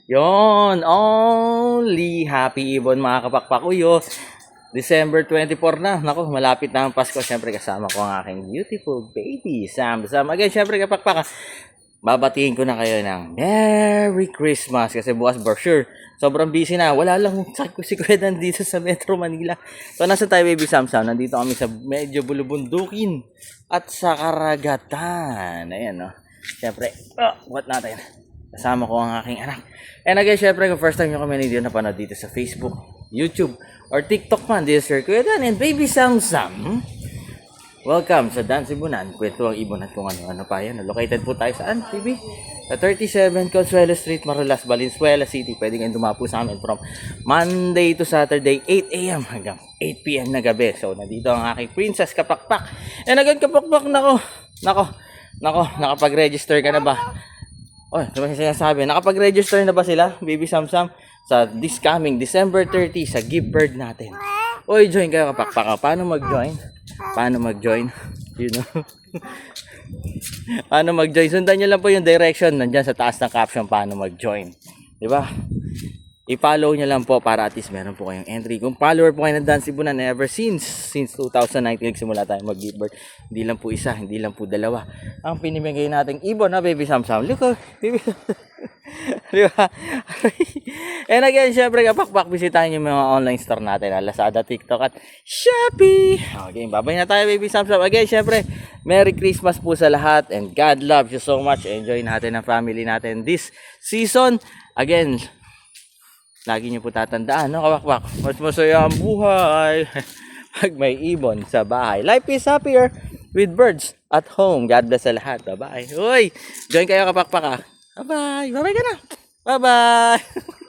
Yon, only happy ibon mga kapakpakuyo. December 24 na. Nako, malapit na ang Pasko. Siyempre kasama ko ang aking beautiful baby, Sam. Again, siyempre kapakpaka, babatiin ko na kayo ng Merry Christmas. Kasi bukas for sure, sobrang busy na. Wala lang si Kuya dito sa Metro Manila. So, nasa tayo, baby Sam? Nandito kami sa medyo bulubundukin at sa karagatan. Ayan, no? Siyempre, what natin? Kasama ko ang aking anak. And again, syempre, kung first time nyo kami na napanood dito sa Facebook, YouTube, or TikTok man, this is Sir Kuya Dan and Baby Sam. Welcome sa Dan Sibunan. Kwento ang ibon at kung ano-ano pa yan. Located po tayo saan, baby? Sa 37 Consuelo Street, Marulas, Valenzuela City. Pwede kayong dumapo sa amin from Monday to Saturday, 8 a.m. hanggang 8 p.m. na gabi. So, nandito ang aking Princess Kapakpak. And again, Kapakpak, nako, nakapag-register ka na ba? Oh, diba sinasabi? Nakapag-register na ba sila, Baby Sam, sa this coming December 30 sa Give Bird natin? Oy, join kayo kapakpaka. Paano mag-join? You know? Paano mag-join? Sundan nyo lang po yung direction nandyan sa taas ng caption paano mag-join. Diba? I-follow nyo lang po para at least meron po kayong entry. Kung follower po kayo ng Dan Sibunan ever since 2019 nagsimula tayo mag-give birth. Hindi lang po isa, hindi lang po dalawa. Ang pinimigay nating ibon na Baby Sam. Look, baby. Diba? And again, syempre kapakpak, bisitahin yung mga online store natin na Lazada, TikTok at Shopee. Okay, babay na tayo, Baby Sam. Again, syempre, Merry Christmas po sa lahat and God loves you so much. Enjoy natin ang family natin this season. Again, lagi niyo po tatandaan, no, kapakpak, mas masaya ang buhay pag may ibon sa bahay. Life is happier with birds at home. God bless sa lahat. Bye-bye. Uy, join kayo kapakpak, ha. Bye-bye. Bye-bye ka na. Bye-bye.